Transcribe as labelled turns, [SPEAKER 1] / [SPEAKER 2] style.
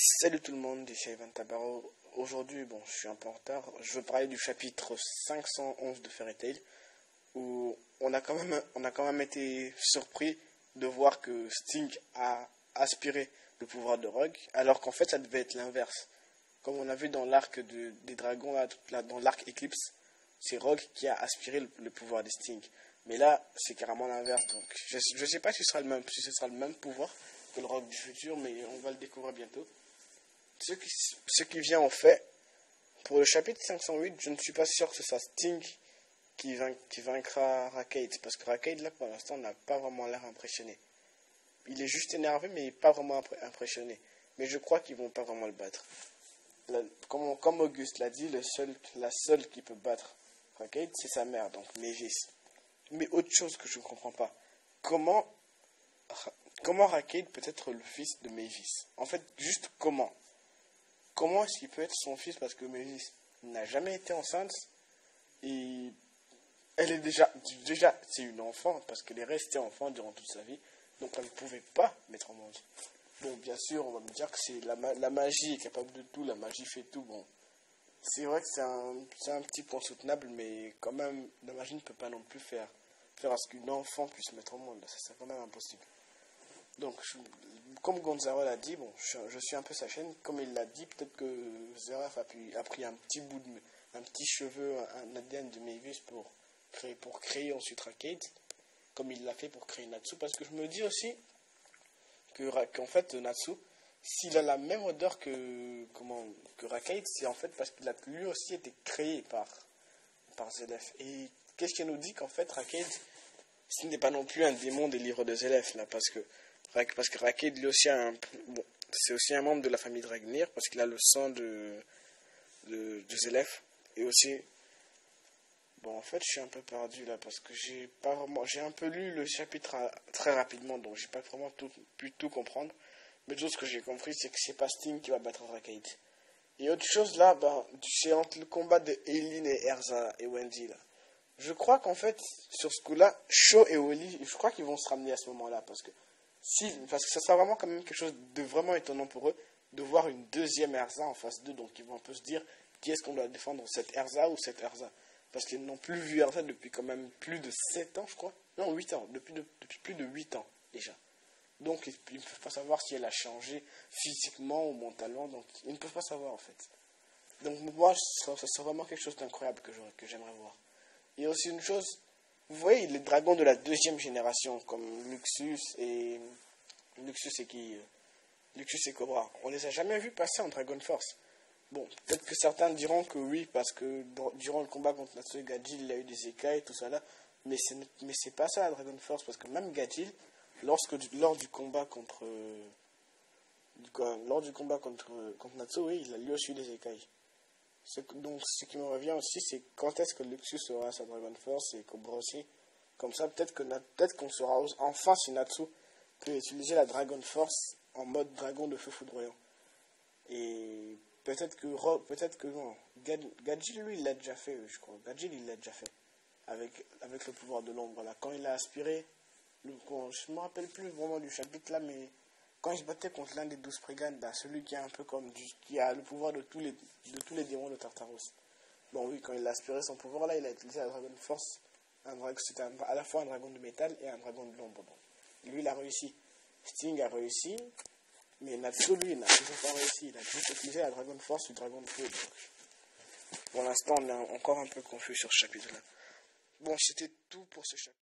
[SPEAKER 1] Salut tout le monde, ici Ivan Tabaro. Aujourd'hui, je suis un peu en retard. Je veux parler du chapitre 511 de Fairy Tail, où on a quand même été surpris de voir que Sting a aspiré le pouvoir de Rogue, alors qu'en fait ça devait être l'inverse. Comme on a vu dans l'arc des dragons, dans l'arc Eclipse, c'est Rogue qui a aspiré le pouvoir de Sting. Mais là, c'est carrément l'inverse. Donc, je sais pas si ce sera le même pouvoir que le Rogue du futur, mais on va le découvrir bientôt. Ce qui vient en fait, pour le chapitre 508, je ne suis pas sûr que ce soit Sting qui vaincra Rackade, parce que Rackade là pour l'instant n'a pas vraiment l'air impressionné. Il est juste énervé, mais il n'est pas vraiment impressionné. Mais je crois qu'ils vont pas vraiment le battre. Comme Auguste l'a dit, la seule qui peut battre Rackade, c'est sa mère, donc Mavis. Mais autre chose que je ne comprends pas, comment Rackade peut être le fils de Mavis? En fait, juste comment? Comment est-ce qu'il peut être son fils? Parce que Mavis n'a jamais été enceinte et elle est déjà c'est une enfant parce qu'elle est restée enfant durant toute sa vie, donc elle ne pouvait pas mettre au monde. Bon, bien sûr, on va me dire que c'est la magie est capable de tout, la magie fait tout. Bon, c'est vrai que c'est un petit point soutenable, mais quand même, la magie ne peut pas non plus faire à ce qu'une enfant puisse mettre au monde. Ça, c'est quand même impossible. Donc, comme Gonzalo l'a dit, je suis un peu sa chaîne. Comme il l'a dit, peut-être que Zeref a pris un petit cheveu, un ADN de Mavis pour créer ensuite Rackade, comme il l'a fait pour créer Natsu. Parce que je me dis aussi qu'en fait, Natsu, s'il a la même odeur que Rackade, c'est en fait parce qu'il a lui aussi été créé par Zeref. Et qu'est-ce qui nous dit qu'en fait, Rackade, ce n'est pas non plus un démon des livres de Zeref, là, parce que Rackade, lui aussi, c'est aussi un membre de la famille Dragnir, parce qu'il a le sang de Zeref. Et aussi, en fait, je suis un peu perdu là, parce que j'ai un peu lu le chapitre très rapidement, donc j'ai pas vraiment pu tout comprendre. Mais tout ce que j'ai compris, c'est que c'est pas Sting qui va battre Rackade. Et autre chose là, c'est entre le combat de Eileen et Erza et Wendy là. Je crois qu'en fait, sur ce coup-là, Shaw et Oli, je crois qu'ils vont se ramener à ce moment-là, parce que ça sera vraiment quand même quelque chose de vraiment étonnant pour eux, de voir une deuxième Erza en face d'eux, donc ils vont un peu se dire, qui est-ce qu'on doit défendre, cette Erza ou cette Erza? Parce qu'ils n'ont plus vu Erza depuis quand même plus de 7 ans, je crois. Non, 8 ans, depuis plus de 8 ans, déjà. Donc ils ne peuvent pas savoir si elle a changé physiquement ou mentalement, donc ils ne peuvent pas savoir en fait. Donc moi, ça serait vraiment quelque chose d'incroyable que j'aimerais voir. Il y a aussi une chose, vous voyez les dragons de la deuxième génération, comme Luxus et Cobra. On les a jamais vus passer en Dragon Force. Bon, peut-être que certains diront que oui, parce que durant le combat contre Natsu et Gajil, il a eu des écailles, tout ça là. Mais c'est pas ça la Dragon Force, parce que même Gajil, lors du combat contre Natsu, oui, il a lui aussi eu des écailles. Donc ce qui me revient aussi, c'est quand est-ce que Luxus aura sa Dragon Force et Cobra aussi. Comme ça, peut-être qu'on saura enfin si Natsu peut utiliser la Dragon Force en mode dragon de feu foudroyant. Et peut-être que non. Gajil, lui, il l'a déjà fait, je crois. Gajil, il l'a déjà fait. Avec le pouvoir de l'ombre. Voilà. Quand il a aspiré, je ne me rappelle plus vraiment du chapitre là, mais quand il se battait contre l'un des 12 Spriggan, celui qui est un peu qui a le pouvoir de tous les démons de Tartaros. Bon, oui, quand il a aspiré son pouvoir là, il a utilisé la Dragon Force. C'était à la fois un dragon de métal et un dragon de l'ombre. Bon. Lui, il a réussi. Sting a réussi. Mais Natsu, lui, il n'a toujours pas réussi. Il a juste utilisé la Dragon Force du Dragon de Feu. Pour l'instant, on est encore un peu confus sur ce chapitre-là. Bon, c'était tout pour ce chapitre.